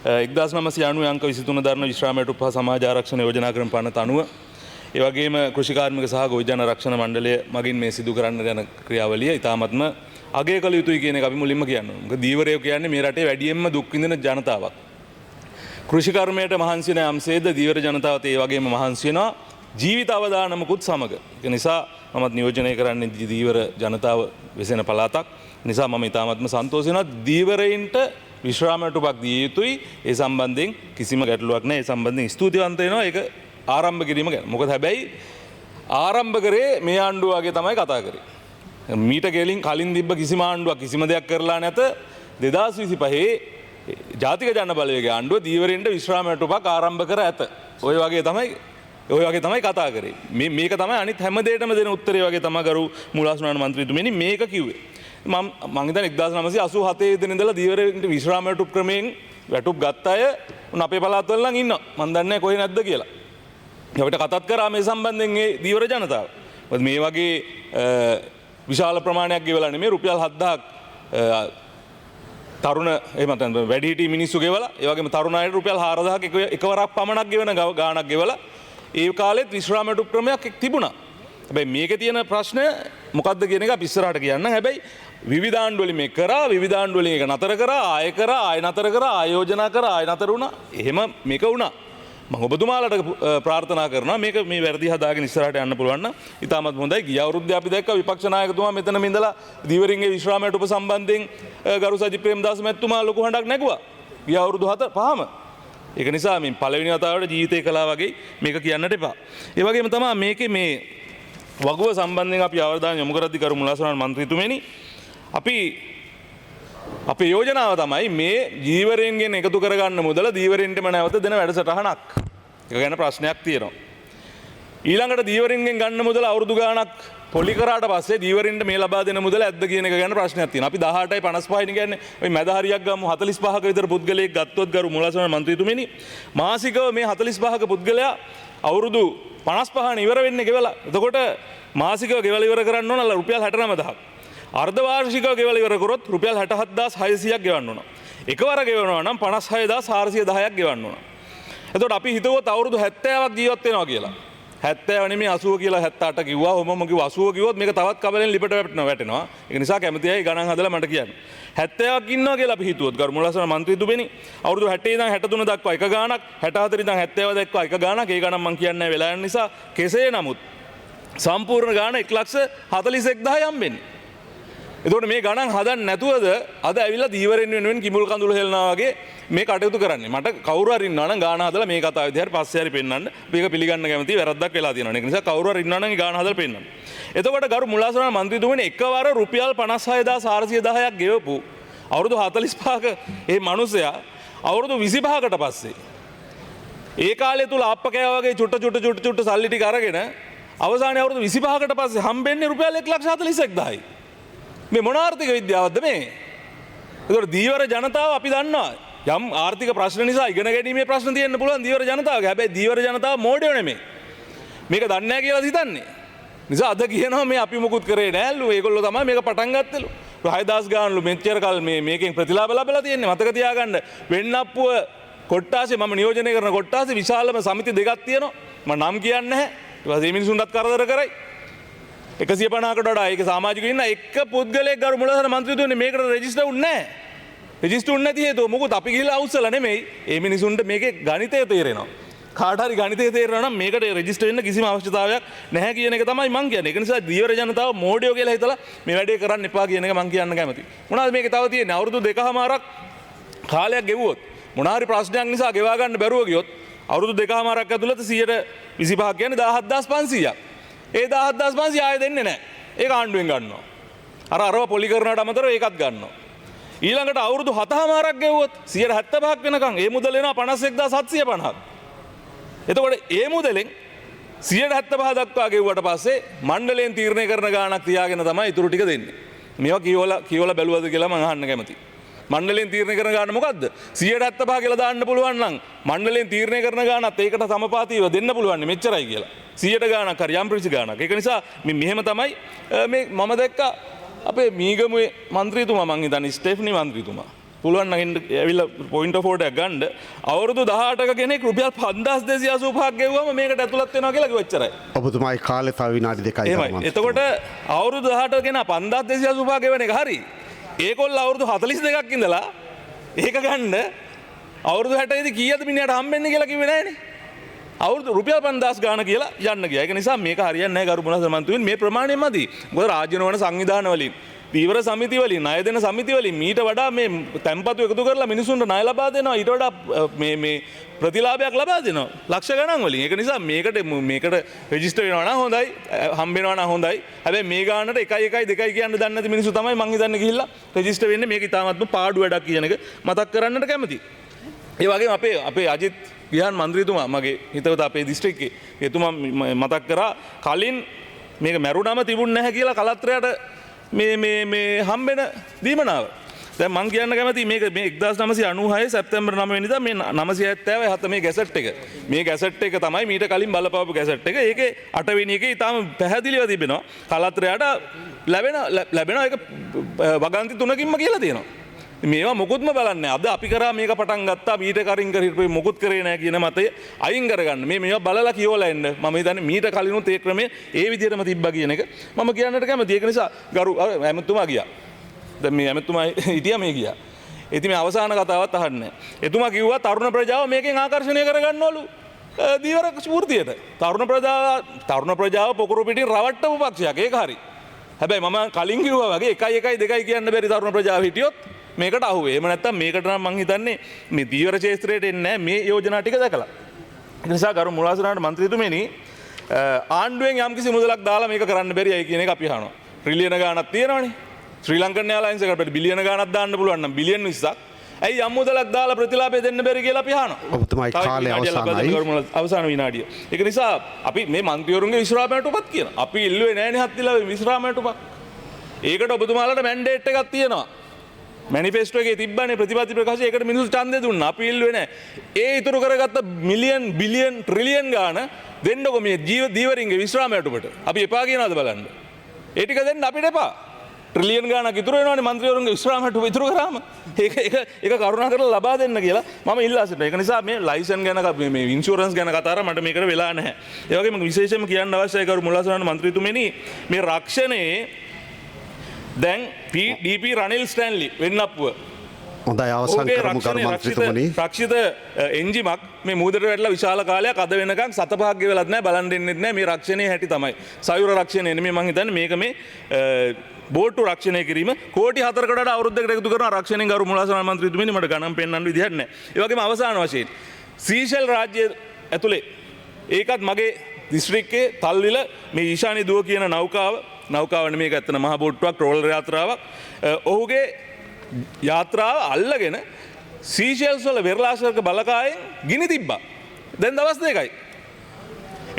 1990 අංක 23 දරන විශ්‍රාමයට උපහා සමාජ ආරක්ෂණ යෝජනා ක්‍රම පනත අනුව ඒ වගේම කෘෂි කාර්මික සහ ගොවිජන ආරක්ෂණ මණ්ඩලය මගින් මේ සිදු කරන්න යන ක්‍රියාවලිය ඉතාමත්ම අගය කළ යුතුයි කියන එක අපි මුලින්ම කියන්න ඕනේ. මොකද දීවරයෝ කියන්නේ මේ රටේ වැඩියෙන්ම දුක් විඳින ජනතාවක්. කෘෂි කර්මයට මහන්සි වෙන යම්සේද දීවර ජනතාවත් ඒ වගේම මහන්සි වෙනවා ජීවිත අවදානමකුත් සමග. ඒක නිසා මමත් නියෝජනය කරන්නේ දීවර ජනතාව වෙසෙන පළාතක්. නිසා මම ඉතාමත්ම සන්තෝෂ වෙනවා දීවරයින්ට විශ්‍රාමයට උපක් දිය යුතුයි. ඒ සම්බන්ධයෙන් කිසිම ගැටලුවක් නැහැ. ඒ සම්බන්ධයෙන් ස්තුතිවන්ත වෙනවා ඒක ආරම්භ කිරීම ගැන. මොකද හැබැයි ආරම්භ කරේ මේ ආණ්ඩුව වගේ තමයි කතා කරේ. මීට කලින් තිබ්බ කිසිම ආණ්ඩුවක් කිසිම දෙයක් කරලා නැත 2025 ජාතික ජන බලවේගයේ ආණ්ඩුව දීවරෙන්ට විශ්‍රාමයට උපක් ආරම්භ කර ඇත. ඔය වගේ තමයි කතා කරේ. මේක තමයි අනිත් හැම දෙයකටම දෙන උත්තරේ වගේ තමයි ගරු මූලාසනායන මන්ත්‍රීතුමනි මේක කිව්වේ. මම හිතන්නේ 1987 දින ඉඳලා දීවරෙන්ට විශ්‍රාමයට උප ක්‍රමයෙන් වැටුප් ගත්ත අය උන් අපේ පළාත්වල නම් ඉන්නවා. මම දන්නේ නැහැ කොහේ නැද්ද කියලා. අපිට කතාත් කරා මේ සම්බන්ධයෙන් ඒ දීවර ජනතාව. මොකද මේ වගේ විශාල ප්‍රමාණයක් ගෙවලා නෙමෙයි රුපියල් 7000ක් තරුණ එහෙම නැත්නම් වැඩිහිටි මිනිස්සු ගෙවලා ඒ වගේම තරුණ අයට රුපියල් 4000ක් එකවරක් පමණක් ගෙවන ගාණක් ගෙවලා ඒ කාලෙත් විශ්‍රාමයට උප ක්‍රමයක් තිබුණා. හැබැයි මේකේ තියෙන ප්‍රශ්නය මොකක්ද කියන එක අපි ඉස්සරහට කියන්න. හැබැයි විවිධ ආණ්ඩු වලින් මේක කරා විවිධ ආණ්ඩු වලින් ඒක නතර කරා ආය නතර කරා ආයෝජනා කරා ආය නතර වුණා. එහෙම මේක වුණා. මම ඔබතුමාලට ප්‍රාර්ථනා කරනවා මේක මේ වැරදි හදාගෙන ඉස්සරහට යන්න පුළුවන් නම් ඉතාමත් හොඳයි. ගිය අවුරුද්දේ අපි දැක්කා විපක්ෂ නායකතුමා මෙතනම ඉඳලා දීවරින්ගේ විශ්‍රාමයට උප සම්බන්ධයෙන් ගරු සජිත් ප්‍රේමදාස මැතිතුමා ලොකු හඬක් නැගුවා. ගිය අවුරුදු 5ම. ඒක නිසා මේ පළවෙනි වතාවට ජීවිතේ කළා වගේ මේක කියන්නට එපා. ඒ වගේම තමයි මේකේ මේ වගුව සම්බන්ධයෙන් අපි අවධානය යොමු කරද්දී කරු මුලාසනායන මන්ත්‍රීතුමනි අපේ යෝජනාව තමයි මේ ජීවරයන්ගෙන් එකතු කරගන්න මුදල දීවරෙන්ටම නැවත දෙන වැඩසටහනක්. ඒක ගැන ප්‍රශ්නයක් තියෙනවා. ඊළඟට දීවරෙන්ගෙන් ගන්න මුදල අවුරුදු ගාණක් පොලි කරාට පස්සේ දීවරෙන්ට මේ ලබා දෙන මුදල ඇද්ද කියන එක ගැන ප්‍රශ්නයක් තියෙනවා. අපි 18යි 55යි කියන්නේ ওই මැද හරියක් ගමු 45ක විතර පුද්ගලයෙක් ගත්තොත් ගරු මුලාසනායන මන්ත්‍රීතුමනි මාසිකව මේ 45ක පුද්ගලයා අවුරුදු 55න් ඉවර වෙන්නේ ගෙවලා. එතකොට මාසිකව ගෙවලා ඉවර කරන්න ඕන රුපියල් 69000ක්. අර්ධ වාර්ෂිකව ගෙවලා ඉවර කරොත් රුපියල් 67600ක් ගෙවන්න ඕන. එකවර ගෙවනවා නම් 56410ක් ගෙවන්න ඕන. එතකොට අපි හිතුවොත් අවුරුදු 70ක් ජීවත් වෙනවා කියලා. 70 නෙමෙයි 80 කියලා 78 කිව්වා. ඔහොමම කිව්වා 80 කිව්වොත් මේක තවත් කබලෙන් ලිපට වැටෙනවා. ඒක නිසා කැමතියි ගණන් හදලා මට කියන්න. 70ක් ඉන්නවා කියලා අපි හිතුවොත් ගරු මුලාසනායන මන්ත්‍රීතුමනි අවුරුදු 60 ඉඳන් 63 දක්වා එක ගාණක් 64 ඉඳන් 70 දක්වා එක ගාණක් ඒ ගණන් මම කියන්නේ වෙලා යන නිසා කෙසේ නමුත් සම්පූර්ණ ගාණ 1,41,000යි හම්බෙන්නේ. එතකොට මේ ගණන් හදන්න නැතුවද අද ඇවිල්ලා දීවරෙන් වෙනුවෙන් කිඹුල් කඳුළු හෙලනවා වගේ මේ කටයුතු කරන්නේ. මට කවුරු හරි ඉන්නවා නම් ගාණ හදලා මේ කතාව විදිහට පස්සේ හරි පෙන්නන්න. මේක පිළිගන්න කැමතියි වැරද්දක් වෙලා තියෙනවා. ඒක නිසා කවුරු හරි ඉන්නවා නම් ගාණ හදලා පෙන්නන්න. එතකොට ගරු මුලාසනායන මන්ත්‍රීතුමනි එකවර රුපියල් 56410ක් ගෙවපු අවුරුදු 45ක මේ මිනිසයා අවුරුදු 25කට පස්සේ ඒ කාලය තුල ආප්පකෑ වගේ චුට්ට සල්ලි ටික අරගෙන අවසානයේ අවුරුදු 25කට පස්සේ හම්බෙන්නේ රුපියල් 1,41,000යි. මේ මොන ආර්ථික විද්‍යාවක්ද මේ? ඒතකොට දීවර ජනතාව අපි දන්නවා යම් ආර්ථික ප්‍රශ්න නිසා ඉගෙන ගැනීමේ ප්‍රශ්න තියෙන්න පුළුවන් දීවර ජනතාවගේ. හැබැයි දීවර ජනතාව මෝඩයෝ නෙමෙයි. මේක දන්නේ නැහැ කියලා හිතන්නේ. නිසා අද කියනවා මේ අපි මුකුත් කරේ නෑලු. ඒගොල්ලෝ තමයි මේක පටන් ගත්තලු. 6000 ගානලු මෙච්චර කල් මේකෙන් ප්‍රතිලාභ ලැබලා තියෙන්නේ. මතක තියාගන්න වෙන්නප්පුව කොට්ටාසේ මම නියෝජනය කරන කොට්ටාසේ විශාලම සමිති දෙකක් තියෙනවා. මම නම් කියන්නේ නැහැ. ඊට පස්සේ මේ මිනිසුන්ටත් කරදර කරයි. 150කට වඩා ඒක සමාජිකයෝ ඉන්න එක පුද්ගලයෙක් ගරු මුලාසනායන මන්ත්‍රීතුමනි මේකට රෙජිස්ටර් වුන්නේ නැහැ. රෙජිස්ටර් වුන්නේ නැති හේතුව මොකද අපි ගිහලා අවුස්සලා නෙමෙයි. ඒ මිනිසුන්ට මේකේ ගණිතය තේරෙනවා. කාට හරි ගණිතය තේරෙනවා නම් මේකට රෙජිස්ටර් වෙන්න කිසිම අවශ්‍යතාවයක් නැහැ කියන එක තමයි මම කියන්නේ. ඒක නිසා දීවර ජනතාව මෝඩයෝ කියලා හිතලා මේ වැඩේ කරන්න එපා කියන එක මම කියන්න කැමතියි. මොනවාද මේකේ තව තියෙන්නේ? අවුරුදු 2කමාරක් කාලයක් ගෙවුවොත් මොනවා හරි ප්‍රශ්නයක් නිසා ගෙවා ගන්න බැරුව ගියොත් අවුරුදු 2කමාරක් ඇතුළත 125ක් කියන්නේ 17500ක්. ඒ 17500 ආයෙ දෙන්නේ නැහැ. ඒක ආණ්ඩුවෙන් ගන්නවා. අරව පොලි කරනවට අමතරව ඒකත් ගන්නවා. ඊළඟට අවුරුදු 7මාරක් ගෙවුවොත් 175ක් වෙනකන් ඒ මුදල එනවා 51750ක්. එතකොට ඒ මුදලෙන් 175 දක්වා ගෙවුවට පස්සේ මණ්ඩලයෙන් තීරණය කරන ගාණක් තියාගෙන තමයි ඉතුරු ටික දෙන්නේ. මේවා කියවලා බැලුවද කියලා මම අහන්න කැමතියි. මණ්ඩලයෙන් තීරණය කරන ගාණ මොකද්ද? 175 කියලා දාන්න පුළුවන් නම් මණ්ඩලයෙන් තීරණය කරන ගාණත් ඒකට සමපාතීව දෙන්න පුළුවන් මෙච්චරයි කියලා. 100 ගාණක් හරි යම් ප්‍රතිශත ගාණක්. ඒක නිසා මෙහෙම තමයි මේ මම දැක්කා අපේ මීගමුවේ മന്ത്രിතුමා මං හිතන්නේ ස්ටෙෆනි മന്ത്രിතුමා පුළුවන් ඇවිල්ලා පොයින්ට් ඔෆ් ඕඩර් ගන්න අවුරුදු 18ක කෙනෙක් රුපියල් 5285ක් ගෙවුවම මේකට ඇතුළත් වෙනවා කියලා කිව්වච්චරයි. ඔබතුමායි කාලේ තව විනාඩි 2යි තමයි. එතකොට අවුරුදු 18 කෙනා 5285 ගෙවන එක හරි. ඒකොල්ල අවුරුදු 42ක් ඉඳලා ඒක ගන්න අවුරුදු 60 දී කීයද මිනිහට හම්බෙන්නේ කියලා කිව්වේ නැහනේ. අවුරුදු රුපියල් 5000 ගාන කියලා යන්න ගියා. ඒක නිසා මේක හරියන්නේ නැහැ ගරු මුලසර මන්ත්‍රීතුමනි. මේ ප්‍රමාණය මදි. මොකද රාජ්‍ය නොවන සංවිධාන වලින් තීව්‍ර සමිති වලින් ණය දෙන සමිති වලින් මීට වඩා මේ තැන්පතු එකතු කරලා මිනිසුන්ට ණය ලබා දෙනවා. ඊට වඩා මේ ප්‍රතිලාභයක් ලබා දෙනවා. ලක්ෂ ගණන් වලින්. ඒක නිසා මේකට රෙජිස්ටර් වෙනවා නම් හොඳයි. හම්බ වෙනවා නම් හොඳයි. හැබැයි මේ ගානට 1 1 2 කියන්න දන්නේ නැති මිනිස්සු තමයි මං හිතන්නේ ගිහිල්ලා රෙජිස්ටර් වෙන්නේ. මේක ඉතාමත්ම පාඩු වැඩක් කියන එක මතක් කරන්නට කැමතියි. ඒ වගේම අපේ අජිත් විහාන් මන්ත්‍රීතුමා මගේ හිතවත අපේ දිස්ත්‍රික්කේ එතුමා මතක් කරා කලින් මේක මැරුණම තිබුණ නැහැ කියලා කලත්‍රයට මේ හම්බෙන දීමනාව. දැන් මං කියන්න කැමතියි මේක මේ 1996 සැප්තැම්බර් 9 වෙනිදා මේ 977 මේ ගැසට් එක. මේ ගැසට් එක තමයි මීට කලින් බලපාපු ගැසට් එක. ඒකේ 8 වෙනි එකේ ඊටාම පැහැදිලිව තිබෙනවා කලත්‍රයට ලැබෙන ඒක වගන්ති 3කින්ම කියලා තියෙනවා. මේවා මොකුත්ම බලන්නේ. අද අපි කරා මේක පටන් ගත්තා මීට කරින් කරේ මොකුත් කරේ නැහැ කියන මතය අයින් කරගන්න. මේවා බලලා කියවලා එන්න. මම හිතන්නේ මීට කලිනුත් ඒ ක්‍රමය ඒ විදිහටම තිබ්බා කියන එක මම කියන්නට කැමතියි. ඒක නිසා ගරු ඇමතුමා ගියා. දැන් මේ ඇමතුමා හිටියා මේ ගියා. ඉතින් මේ අවසාන කතාවත් අහන්නේ. එතුමා කිව්වා තරුණ ප්‍රජාව මේකෙන් ආකර්ෂණය කරගන්නවලු දීවර ස්ಫೂರ್ತಿයට. තරුණ ප්‍රජාව පොකුරු පිටින් රවට්ටපු පක්ෂයක්. ඒක හරි. හැබැයි මම කලින් කිව්වා වගේ 1 1 2 කියන්න බැරි තරුණ ප්‍රජාව හිටියොත් මේකට අහුවේ. එහෙම නැත්නම් මේකට නම් මං හිතන්නේ මේ දීවර ක්ෂේත්‍රයට එන්නේ නැහැ මේ යෝජනා ටික දැකලා. ඒ නිසා ගරු මුලාසරාට මන්ත්‍රීතුමනි ආණ්ඩුවෙන් යම්කිසි මුදලක් දාලා මේක කරන්න බැරියයි කියන එක අපි අහනවා. ට්‍රිලියන ගාණක් තියෙනවනේ. ශ්‍රී ලංකන් එයාලයින්ස් එකට අපිට බිලියන ගාණක් දාන්න පුළුවන් නම් බිලියන 20ක්. ඇයි යම් මුදලක් දාලා ප්‍රතිලාභය දෙන්න බැරි කියලා අපි අහනවා. ඔබතුමායි කාලේ අවසానයි. අවසාන විනාඩිය. ඒක නිසා අපි මේ මන්ත්‍රීවරුන්ගේ විශ්‍රාමයට උපත් කියනවා. අපි ඉල්ලුවේ නැහැනේ හත්තිලා විශ්‍රාමයට උපත්. ඒකට ඔබතුමාලට මැන්ඩේට් එකක් තියෙනවා. මැනිෆෙස්ටෝ එකේ තිබ්බනේ ප්‍රතිපත්ති ප්‍රකාශය. ඒකට මිනිස්සු ඡන්දය දුන්නා. අපි ඉල්ලුවේ නැහැ. ඒ ඉතුරු කරගත්ත මිලියන් බිලියන් ට්‍රිලියන් ගාන දෙන්නකො මේ දීවරින්ගේ විශ්‍රාමයට උපට. අපි එපා කියනවාද බලන්න. ඒ ටික දෙන්න අපිට එපා. ට්‍රිලියන් ගානක් ඉතුරු වෙනවනේ මන්ත්‍රීවරුන්ගේ විශ්‍රාමයට ඉතුරු කරාම. ඒක කරුණා කරලා ලබා දෙන්න කියලා මම ඉල්ලා සිටිනවා. ඒක නිසා මේ ලයිසන් ගැන මේ ඉන්ෂුරන්ස් ගැන කතා කරා මට මේකට වෙලා නැහැ. ඒ වගේම විශේෂයෙන්ම කියන්න අවශ්‍යයි කරු මුලාසරාණ මන්ත්‍රීතුමනි මේ රක්ෂණයේ දැන් DP රනිල් ස්ටැන්ලි වෙන්නපුව හොඳයි අවසන් කරමු කරු මන්ත්‍රීතුමනි. රක්ෂිත එන්ජිමක් මේ මූදට වැටලා විශාල කාලයක් අද වෙනකන් සත පහක් ගෙවලත් නැහැ බලන් දෙන්නෙත් නැහැ. මේ රක්ෂණයේ හැටි තමයි. සයුර රක්ෂණය නෙමෙයි මං හිතන්නේ මේක මේ බෝට්ටු රක්ෂණය කිරීම කෝටි 4කට වඩා අවුරුද්දකට එකතු කරන රක්ෂණයෙන් ගරු මුලාසරාණ මන්ත්‍රීතුමනි මට ගණන් පෙන්වන්න විදිහක් නැහැ. ඒ වගේම අවසාන වශයෙන් සීෂෙල් රාජ්‍ය ඇතුලේ ඒකත් මගේ දිස්ත්‍රික්කයේ තල්විල මේ ඊශානි දුව කියන නෞකාව නෙමෙයි ඇත්තන මහ බෝට්ටුවක් රෝලර් යාත්‍රාවක්. ඔහුගේ යාත්‍රාව අල්ලගෙන සීෂෙල්ස් වල වෙරළාශක බලකායෙන් ගිනි තිබ්බා. දැන් දවස් 2යි.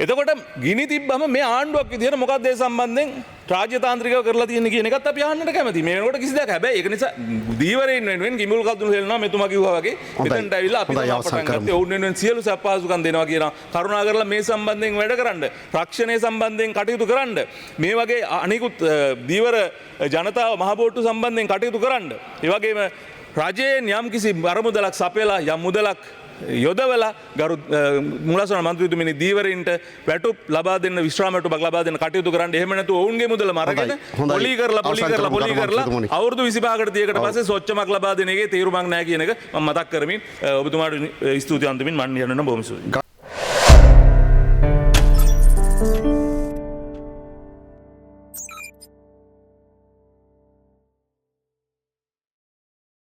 එතකොට ගිනි තිබ්බම මේ ආණ්ඩුවක් විදිහට මොකක්ද ඒ සම්බන්ධයෙන් රාජ්‍යතාන්ත්‍රිකව කරලා තියෙන්නේ කියන එකත් අපි අහන්නට කැමතියි. මේ වෙනකොට කිසි දෙයක් හැබැයි ඒක නිසා දීවරයින් වෙනුවෙන් කිඹුල් කඳුළු හෙලනවා මෙතුමා කිව්වා වගේ මෙතනට ඇවිල්ලා අපි තමයි පටන් ගත්තේ. ඔවුන් වෙනුවෙන් සියලු සප්පාසුකම් දෙනවා කියනවා. කරුණා කරලා මේ සම්බන්ධයෙන් වැඩ කරන්න. රක්ෂණය සම්බන්ධයෙන් කටයුතු කරන්න. මේ වගේ අනිකුත් දීවර ජනතාව මහ බෝට්ටු සම්බන්ධයෙන් කටයුතු කරන්න. ඒ වගේම රජයෙන් යම්කිසි අරමුදලක් සපයලා යම් මුදලක් යොදවලා ගරු මුලාසරාණ මන්ත්‍රීතුමනි දීවරින්ට වැටුප් ලබා දෙන්න විශ්‍රාමයටුපක් ලබා දෙන්න කටයුතු කරන්න. එහෙම නැතුව ඔවුන්ගේ මුදල මරගෙන පොලි කරලා අවුරුදු 25කට 30කට පස්සේ සොච්චමක් ලබා දෙන එකේ තීරුමක් නැහැ කියන එක මම මතක් කරමින් ඔබතුමාට ස්තුති අන්තිමින් මම යන්න බොහොම ස්තුතියි.